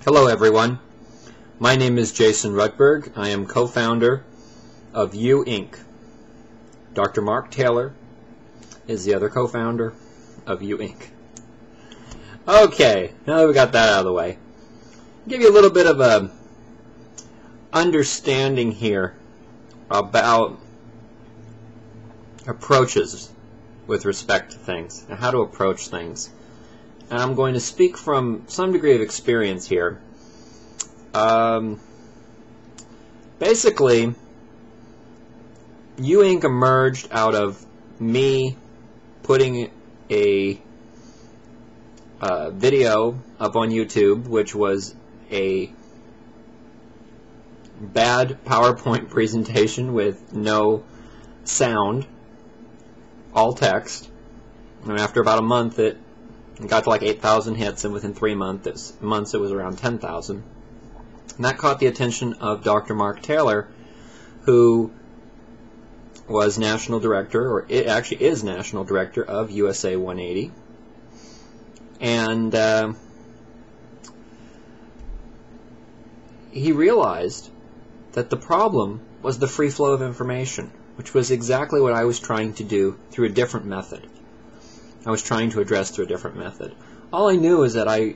Hello everyone, my name is Jason Rutberg. I am co-founder of You Inc. Dr. Mark Taylor is the other co-founder of You Inc. Okay, now that we got that out of the way, I'll give you a little bit of a understanding here about approaches with respect to things and how to approach things. And I'm going to speak from some degree of experience here. Basically, You Inc. emerged out of me putting a video up on YouTube, which was a bad PowerPoint presentation with no sound, all text. And after about a month, it got to like 8,000 hits, and within 3 months it was around 10,000. And that caught the attention of Dr. Mark Taylor, who was national director, or it actually is national director of USA 180. And he realized that the problem was the free flow of information, which was exactly what I was trying to do through a different method. I was trying to address through a different method. All I knew is that I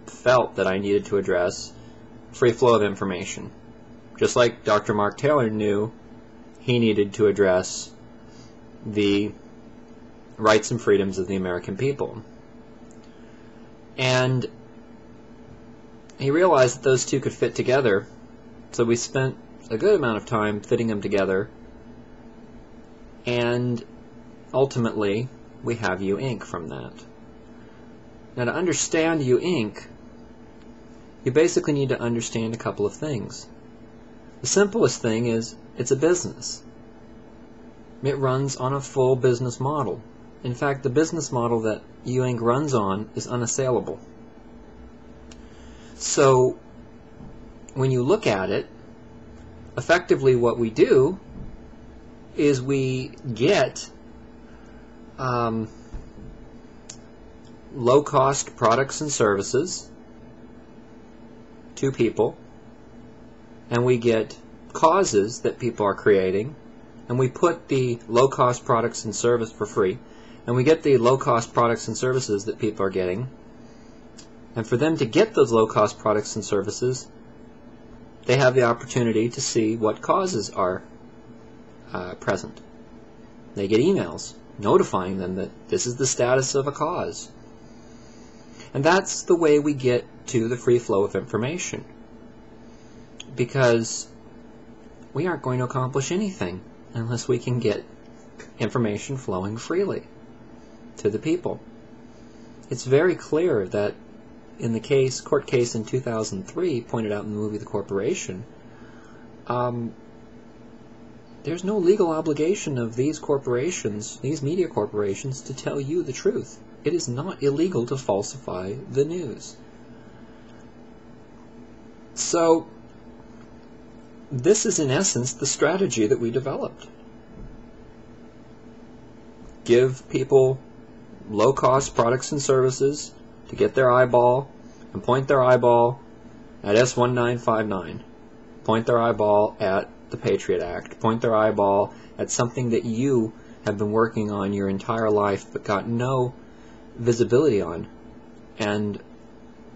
felt that I needed to address free flow of information. Just like Dr. Mark Taylor knew he needed to address the rights and freedoms of the American people. And he realized that those two could fit together, so we spent a good amount of time fitting them together, and ultimately, we have You Inc. from that. Now, to understand You Inc., you basically need to understand a couple of things. The simplest thing is, it's a business. It runs on a full business model. In fact, the business model that You Inc. runs on is unassailable. So, when you look at it, effectively what we do is we get low-cost products and services to people, and we get causes that people are creating, and we put the low-cost products and service for free, and we get the low-cost products and services that people are getting, and for them to get those low-cost products and services, they have the opportunity to see what causes are present. They get emails notifying them that this is the status of a cause. And that's the way we get to the free flow of information. Because we aren't going to accomplish anything unless we can get information flowing freely to the people. It's very clear that in the court case in 2003, pointed out in the movie The Corporation, there's no legal obligation of these corporations, these media corporations, to tell you the truth. It is not illegal to falsify the news. So, this is in essence the strategy that we developed. Give people low-cost products and services to get their eyeball, and point their eyeball at S1959. Point their eyeball at the Patriot Act. Point their eyeball at something that you have been working on your entire life but got no visibility on. And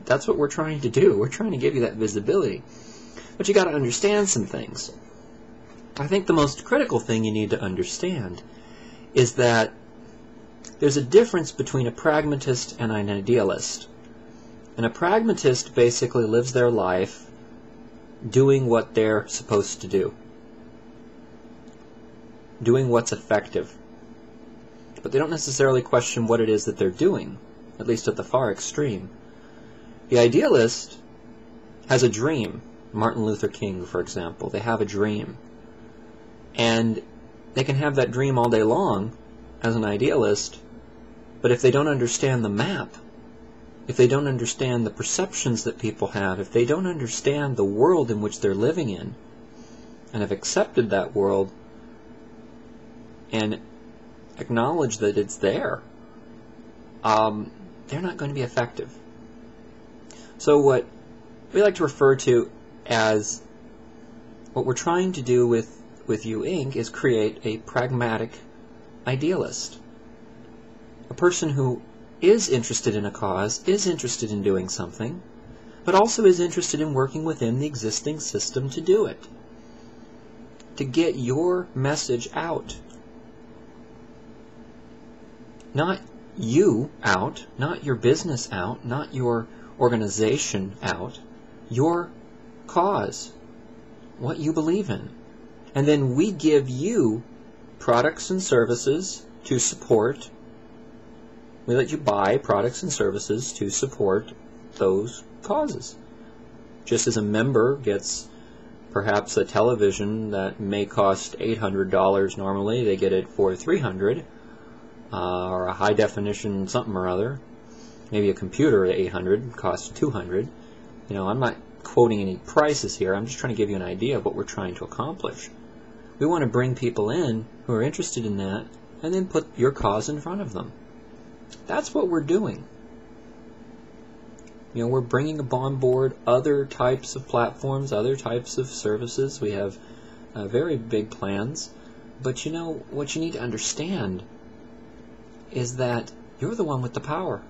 that's what we're trying to do. We're trying to give you that visibility. But you got to understand some things. I think the most critical thing you need to understand is that there's a difference between a pragmatist and an idealist. And a pragmatist basically lives their life doing what they're supposed to do. Doing what's effective. But they don't necessarily question what it is that they're doing, at least at the far extreme. The idealist has a dream. Martin Luther King, for example, they have a dream. And they can have that dream all day long as an idealist, but if they don't understand the map, if they don't understand the perceptions that people have, if they don't understand the world in which they're living in, and have accepted that world, and acknowledge that it's there, they're not going to be effective. So what we like to refer to as what we're trying to do with You Inc. is create a pragmatic idealist. A person who is interested in a cause, is interested in doing something, but also is interested in working within the existing system to do it. To get your message out. Not you out, not your business out, not your organization out, your cause, what you believe in. And then we give you products and services to support. We let you buy products and services to support those causes. Just as a member gets perhaps a television that may cost $800 normally, they get it for $300, or a high definition something or other. Maybe a computer at $800 costs $200. You know, I'm not quoting any prices here. I'm just trying to give you an idea of what we're trying to accomplish. We want to bring people in who are interested in that, and then put your cause in front of them. That's what we're doing. You know, we're bringing on board other types of platforms, other types of services. We have very big plans. But you know, what you need to understand is that you're the one with the power.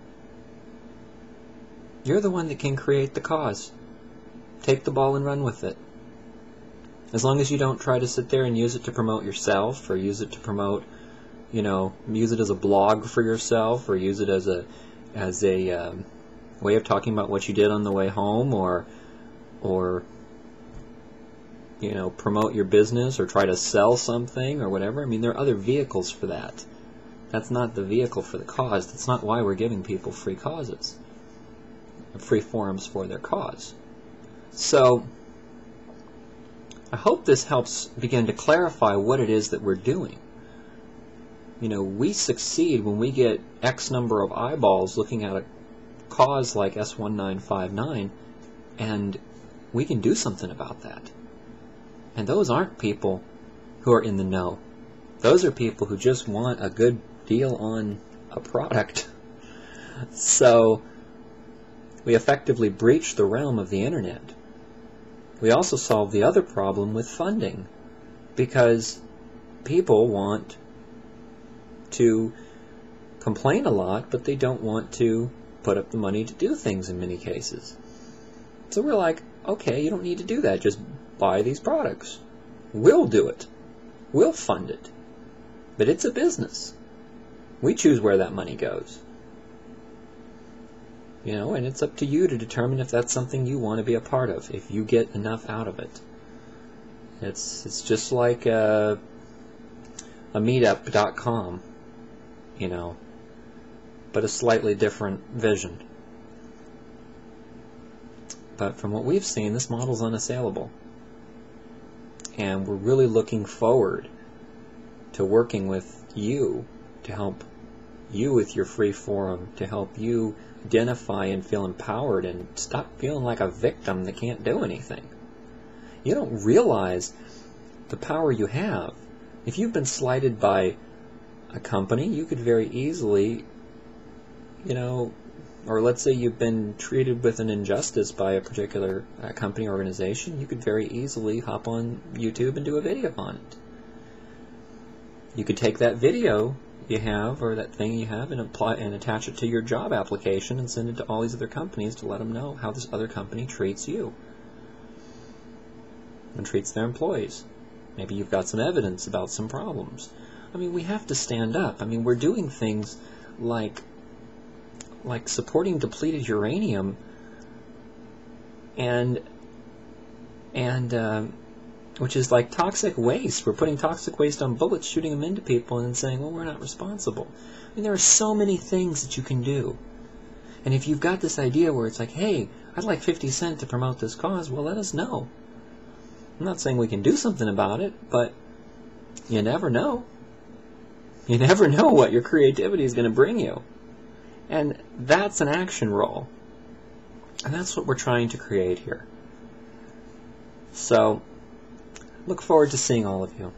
You're the one that can create the cause. Take the ball and run with it. As long as you don't try to sit there and use it to promote yourself, or use it to promote, you know, use it as a blog for yourself, or use it as a way of talking about what you did on the way home, or you know, promote your business or try to sell something or whatever. I mean, there are other vehicles for that. That's not the vehicle for the cause. That's not why we're giving people free causes, free forums for their cause. So I hope this helps begin to clarify what it is that we're doing. You know, we succeed when we get X number of eyeballs looking at a cause like S1959, and we can do something about that. And those aren't people who are in the know. Those are people who just want a good deal on a product. So we effectively breach the realm of the internet. We also solve the other problem with funding, because people want to complain a lot, but they don't want to put up the money to do things in many cases. So we're like, okay, you don't need to do that. Just buy these products. We'll do it. We'll fund it. But it's a business. We choose where that money goes. You know, and it's up to you to determine if that's something you want to be a part of, if you get enough out of it. It's just like a meetup.com, you know, but a slightly different vision. But from what we've seen, this model's unassailable. And we're really looking forward to working with you to help you with your free forum, to help you identify and feel empowered and stop feeling like a victim that can't do anything. You don't realize the power you have. If you've been slighted by a company, you could very easily, you know, or let's say you've been treated with an injustice by a particular company or organization, you could very easily hop on YouTube and do a video on it. You could take that video you have, or that thing you have, and apply and attach it to your job application and send it to all these other companies to let them know how this other company treats you and treats their employees. Maybe you've got some evidence about some problems. I mean, we have to stand up. I mean, we're doing things like supporting depleted uranium and which is like toxic waste. We're putting toxic waste on bullets, shooting them into people, and then saying, well, we're not responsible. I mean, there are so many things that you can do. And if you've got this idea where it's like, hey, I'd like 50 cents to promote this cause, well, let us know. I'm not saying we can do something about it, but you never know. You never know what your creativity is going to bring you. And that's an action role. And that's what we're trying to create here. So, look forward to seeing all of you.